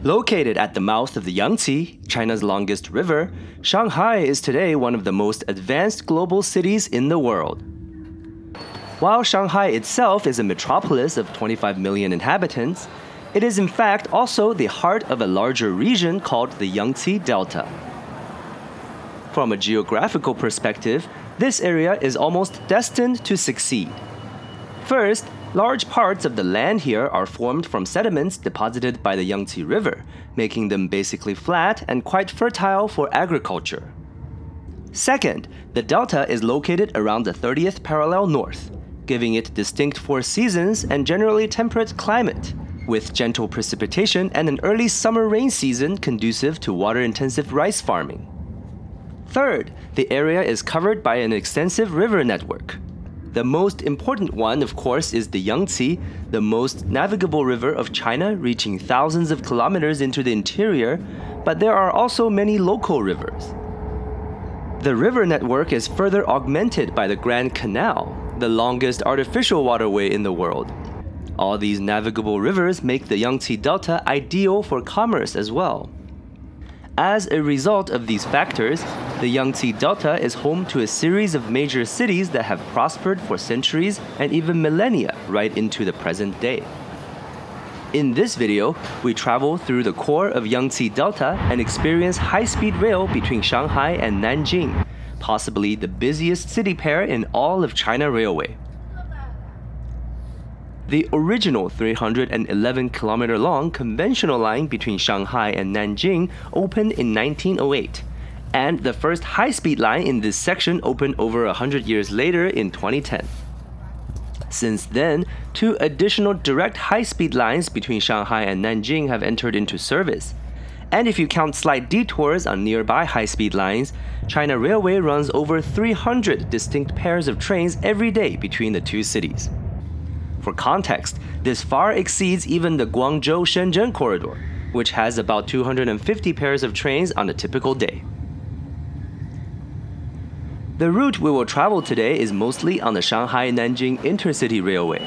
Located at the mouth of the Yangtze, China's longest river, Shanghai is today one of the most advanced global cities in the world. While Shanghai itself is a metropolis of 25 million inhabitants, it is in fact also the heart of a larger region called the Yangtze Delta. From a geographical perspective, this area is almost destined to succeed. First, large parts of the land here are formed from sediments deposited by the Yangtze River, making them basically flat and quite fertile for agriculture. Second, the delta is located around the 30th parallel north, giving it distinct four seasons and generally temperate climate, with gentle precipitation and an early summer rain season conducive to water-intensive rice farming. Third, the area is covered by an extensive river network. The most important one, of course, is the Yangtze, the most navigable river of China, reaching thousands of kilometers into the interior, but there are also many local rivers. The river network is further augmented by the Grand Canal, the longest artificial waterway in the world. All these navigable rivers make the Yangtze Delta ideal for commerce as well. As a result of these factors, the Yangtze Delta is home to a series of major cities that have prospered for centuries and even millennia right into the present day. In this video, we travel through the core of Yangtze Delta and experience high-speed rail between Shanghai and Nanjing, possibly the busiest city pair in all of China Railway. The original 311-kilometer-long conventional line between Shanghai and Nanjing opened in 1908, and the first high-speed line in this section opened over 100 years later in 2010. Since then, two additional direct high-speed lines between Shanghai and Nanjing have entered into service. And if you count slight detours on nearby high-speed lines, China Railway runs over 300 distinct pairs of trains every day between the two cities. For context, this far exceeds even the Guangzhou-Shenzhen corridor, which has about 250 pairs of trains on a typical day. The route we will travel today is mostly on the Shanghai-Nanjing Intercity Railway.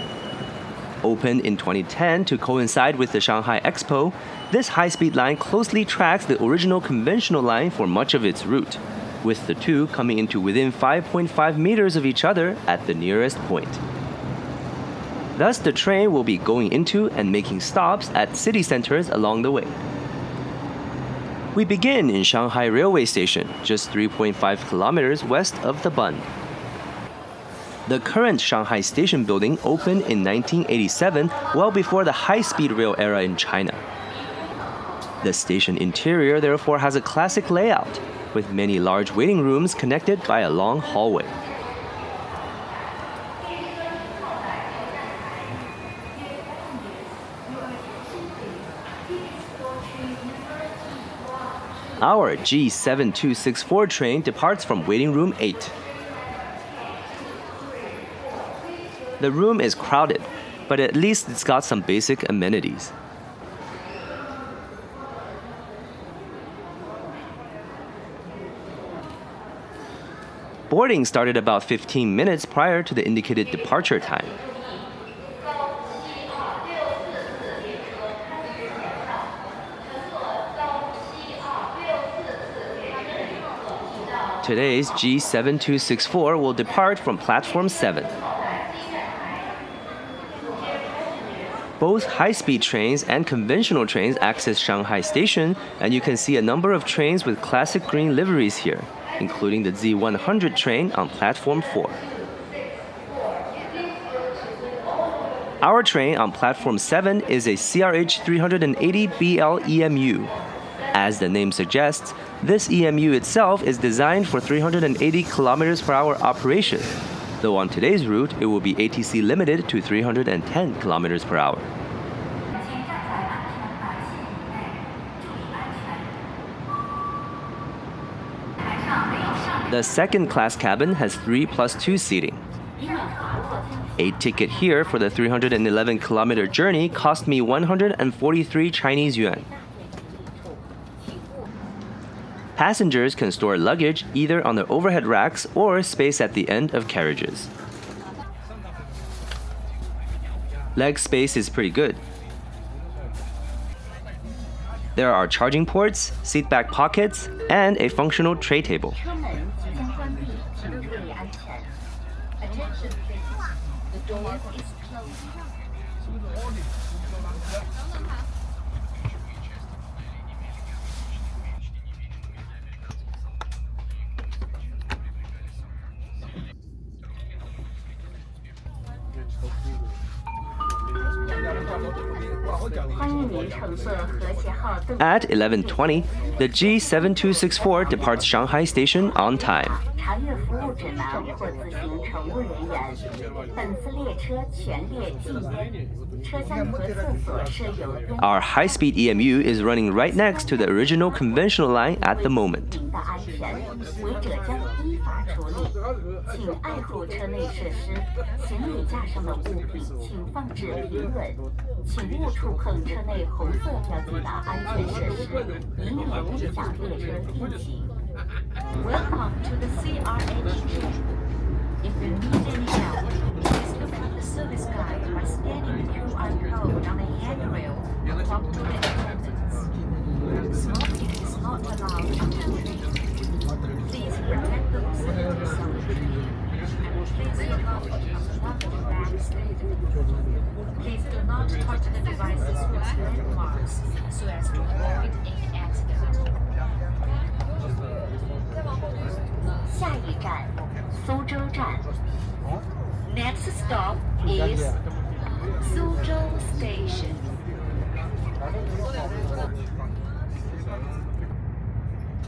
Opened in 2010 to coincide with the Shanghai Expo, this high-speed line closely tracks the original conventional line for much of its route, with the two coming into within 5.5 meters of each other at the nearest point. Thus, the train will be going into and making stops at city centers along the way. We begin in Shanghai Railway Station, just 3.5 kilometers west of the Bund. The current Shanghai Station building opened in 1987, well before the high-speed rail era in China. The station interior therefore has a classic layout, with many large waiting rooms connected by a long hallway. Our G7264 train departs from waiting room 8. The room is crowded, but at least it's got some basic amenities. Boarding started about 15 minutes prior to the indicated departure time. Today's G7264 will depart from platform 7. Both high-speed trains and conventional trains access Shanghai Station, and you can see a number of trains with classic green liveries here, including the Z100 train on platform 4. Our train on platform 7 is a CRH 380BL EMU. As the name suggests, this EMU itself is designed for 380 km per hour operation, though on today's route it will be ATC limited to 310 km per hour. The second-class cabin has 3+2 seating. A ticket here for the 311-kilometer journey cost me 143 Chinese yuan. Passengers can store luggage either on the overhead racks or space at the end of carriages. Leg space is pretty good. There are charging ports, seatback pockets, and a functional tray table. 车门即将关闭，请注意安全。Attention please. The door is closing. At 11:20, the G7264 departs Shanghai Station on time. 查阅服务指南或自行乘务人员。本次列车全列禁烟，车厢和厕所设有烟。Our high-speed EMU is running right next to the original conventional line at the moment. 您的安全，违者将依法处理。请爱护车内设施，行李架上的物品请放置平稳，请勿触碰车内红色标记的安全设施，以免影响列车运行。Welcome to the CRH train. If you need any help, please look at the service guide by scanning the QR code on the handrail or talk to the attendants. Smoking is not allowed on the train. Please protect those in the summer. And please do not obstruct the backstage. Please do not touch the devices with landmarks so as to avoid any accident. 下一站，苏州站。Next stop is Suzhou Station.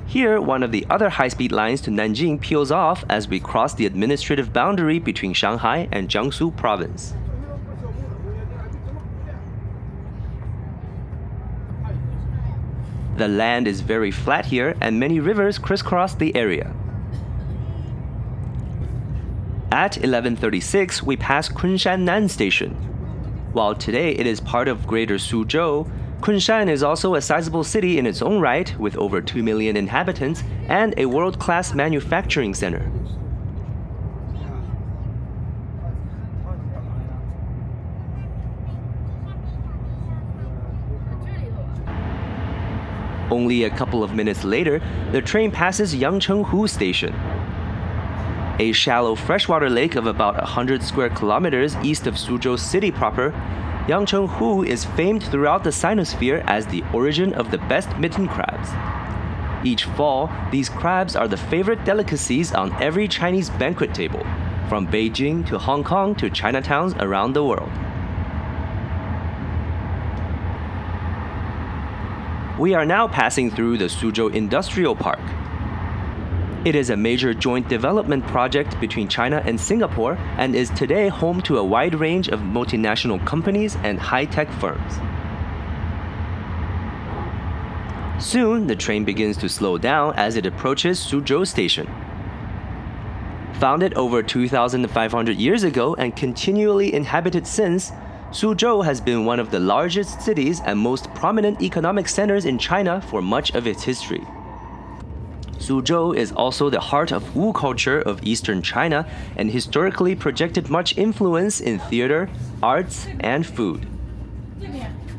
Here, one of the other high-speed lines to Nanjing peels off as we cross the administrative boundary between Shanghai and Jiangsu province. The land is very flat here, and many rivers crisscross the area. At 11:36, we pass Kunshan Station. While today it is part of Greater Suzhou, Kunshan is also a sizable city in its own right, with over 2 million inhabitants and a world-class manufacturing center. Only a couple of minutes later, the train passes Changzhou Station. A shallow freshwater lake of about 100 square kilometers east of Suzhou city proper, Changzhou is famed throughout the sinosphere as the origin of the best mitten crabs. Each fall, these crabs are the favorite delicacies on every Chinese banquet table, from Beijing to Hong Kong to Chinatowns around the world. We are now passing through the Suzhou Industrial Park. It is a major joint development project between China and Singapore and is today home to a wide range of multinational companies and high-tech firms. Soon, the train begins to slow down as it approaches Suzhou Station. Founded over 2,500 years ago and continually inhabited since, Suzhou has been one of the largest cities and most prominent economic centers in China for much of its history. Suzhou is also the heart of Wu culture of eastern China and historically projected much influence in theater, arts, and food.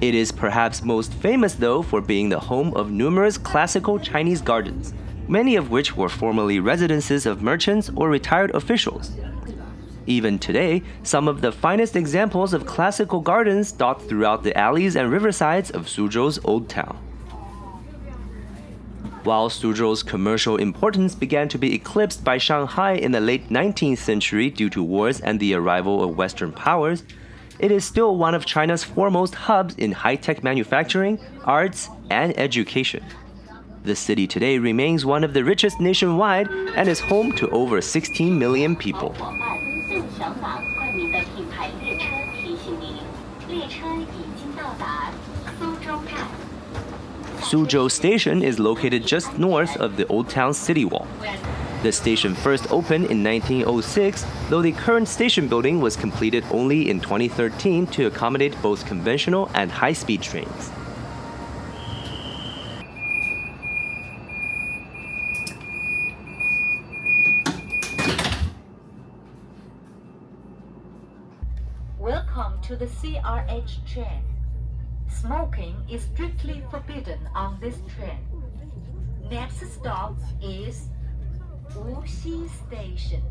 It is perhaps most famous, though, for being the home of numerous classical Chinese gardens, many of which were formerly residences of merchants or retired officials. Even today, some of the finest examples of classical gardens dot throughout the alleys and riversides of Suzhou's Old Town. While Suzhou's commercial importance began to be eclipsed by Shanghai in the late 19th century due to wars and the arrival of Western powers, it is still one of China's foremost hubs in high-tech manufacturing, arts, and education. The city today remains one of the richest nationwide and is home to over 16 million people. Suzhou Station is located just north of the Old Town city wall. The station first opened in 1906, though the current station building was completed only in 2013 to accommodate both conventional and high-speed trains. Welcome to the CRH train. Smoking is strictly forbidden on this train. Next stop is Wuxi Station.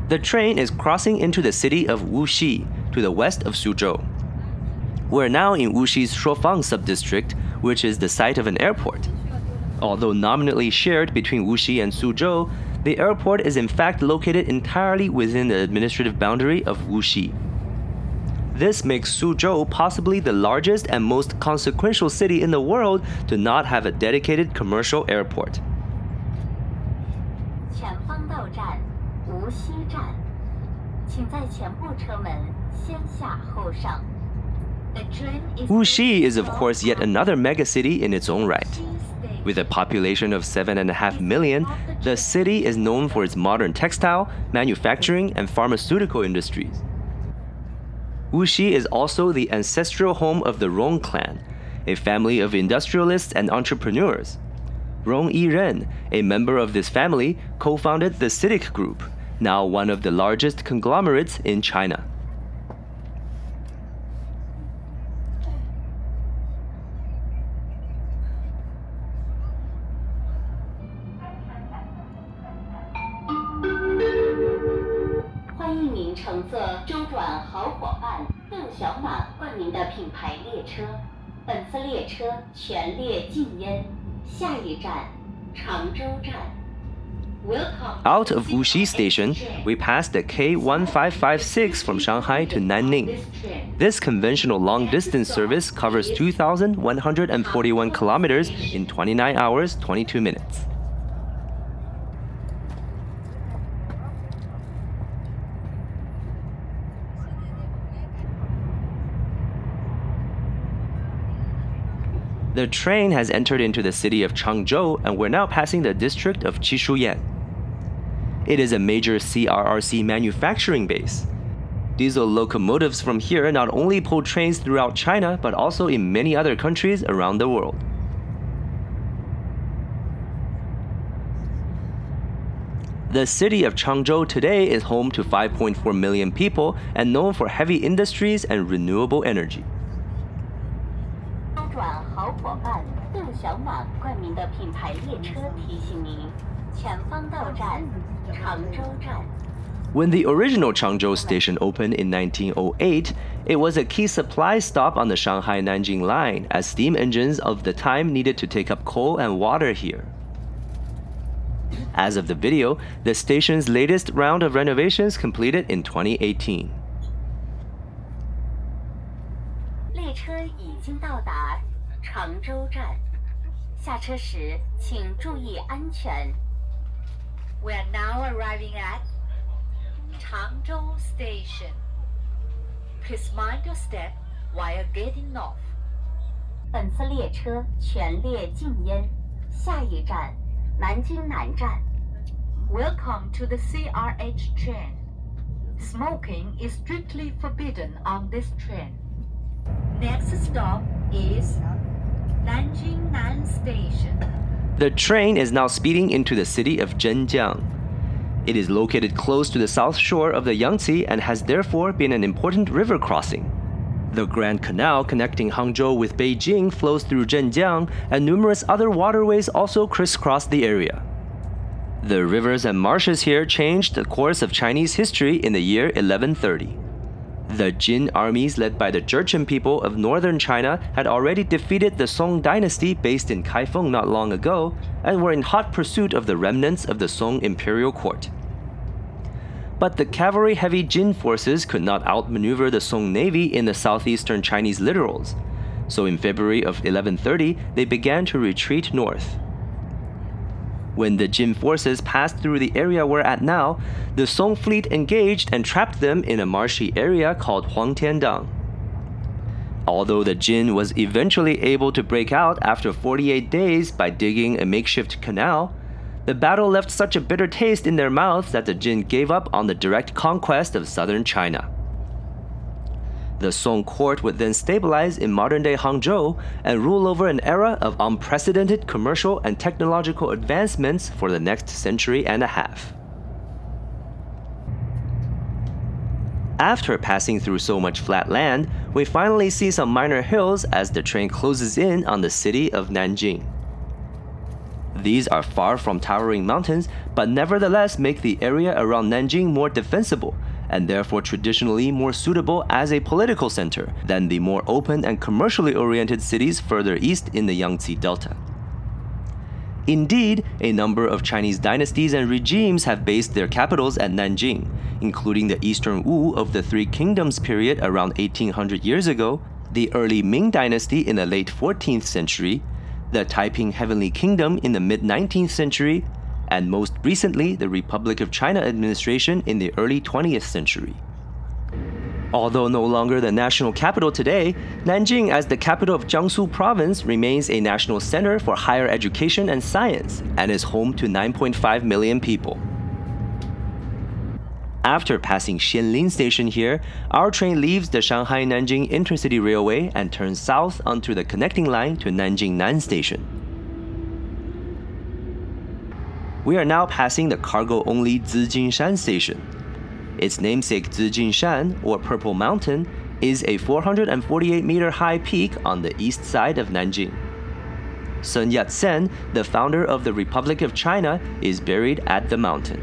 The train is crossing into the city of Wuxi to the west of Suzhou. We're now in Wuxi's Shuofang subdistrict, which is the site of an airport. Although nominally shared between Wuxi and Suzhou, the airport is in fact located entirely within the administrative boundary of Wuxi. This makes Suzhou possibly the largest and most consequential city in the world to not have a dedicated commercial airport. 前方到站无锡站，请在前部车门先下后上。Wuxi is of course yet another megacity in its own right. With a population of 7.5 million, the city is known for its modern textile, manufacturing, and pharmaceutical industries. Wuxi is also the ancestral home of the Rong clan, a family of industrialists and entrepreneurs. Rong Yiren, a member of this family, co-founded the CITIC Group, now one of the largest conglomerates in China. Out of Wuxi Station, we pass the K1556 from Shanghai to Nanjing. This conventional long-distance service covers 2,141 kilometers in 29 hours, 22 minutes. The train has entered into the city of Changzhou, and we're now passing the district of Qishuyan. It is a major CRRC manufacturing base. Diesel locomotives from here not only pull trains throughout China, but also in many other countries around the world. The city of Changzhou today is home to 5.4 million people and known for heavy industries and renewable energy. When the original Changzhou Station opened in 1908, it was a key supply stop on the Shanghai-Nanjing line, as steam engines of the time needed to take up coal and water here. As of the video, the station's latest round of renovations completed in 2018. 列车已经到达常州站，下车时请注意安全。We are now arriving at Changzhou Station. Please mind your step while getting off. 本次列车全列禁烟，下一站南京南站。Welcome to the CRH train. Smoking is strictly forbidden on this train. Next stop is Nanjing Nan Station. The train is now speeding into the city of Zhenjiang. It is located close to the south shore of the Yangtze and has therefore been an important river crossing. The Grand Canal connecting Hangzhou with Beijing flows through Zhenjiang, and numerous other waterways also crisscross the area. The rivers and marshes here changed the course of Chinese history in the year 1130. The Jin armies led by the Jurchen people of northern China had already defeated the Song dynasty based in Kaifeng not long ago and were in hot pursuit of the remnants of the Song imperial court. But the cavalry-heavy Jin forces could not outmaneuver the Song navy in the southeastern Chinese littorals, so in February of 1130 they began to retreat north. When the Jin forces passed through the area we're at now, the Song fleet engaged and trapped them in a marshy area called Huangtiandang. Although the Jin was eventually able to break out after 48 days by digging a makeshift canal, the battle left such a bitter taste in their mouths that the Jin gave up on the direct conquest of southern China. The Song court would then stabilize in modern-day Hangzhou and rule over an era of unprecedented commercial and technological advancements for the next century and a half. After passing through so much flat land, we finally see some minor hills as the train closes in on the city of Nanjing. These are far from towering mountains, but nevertheless make the area around Nanjing more defensible, and therefore traditionally more suitable as a political center than the more open and commercially oriented cities further east in the Yangtze Delta. Indeed, a number of Chinese dynasties and regimes have based their capitals at Nanjing, including the Eastern Wu of the Three Kingdoms period around 1800 years ago, the early Ming dynasty in the late 14th century, the Taiping Heavenly Kingdom in the mid-19th century, and most recently the Republic of China administration in the early 20th century. Although no longer the national capital today, Nanjing as the capital of Jiangsu province remains a national center for higher education and science and is home to 9.5 million people. After passing Xianlin Station here, our train leaves the Shanghai-Nanjing Intercity Railway and turns south onto the connecting line to Nanjing-Nan Station. We are now passing the cargo-only Zijinshan Station. Its namesake Zijinshan, or Purple Mountain, is a 448-meter high peak on the east side of Nanjing. Sun Yat-sen, the founder of the Republic of China, is buried at the mountain.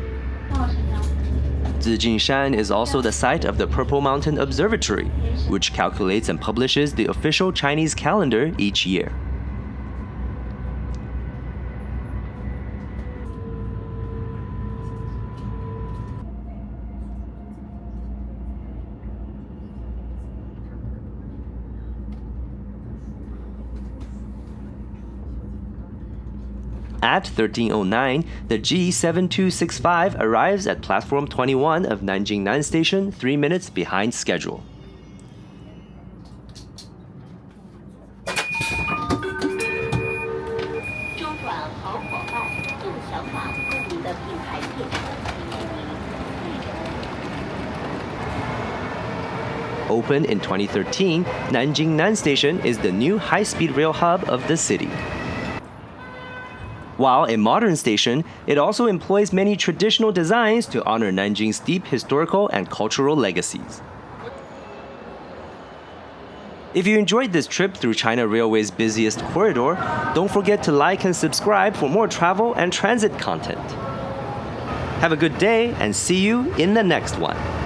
Zijinshan is also the site of the Purple Mountain Observatory, which calculates and publishes the official Chinese calendar each year. At 13:09, the G7265 arrives at platform 21 of Nanjing Nan Station 3 minutes behind schedule. Opened in 2013, Nanjing Nan Station is the new high-speed rail hub of the city. While a modern station, it also employs many traditional designs to honor Nanjing's deep historical and cultural legacies. If you enjoyed this trip through China Railway's busiest corridor, don't forget to like and subscribe for more travel and transit content. Have a good day and see you in the next one.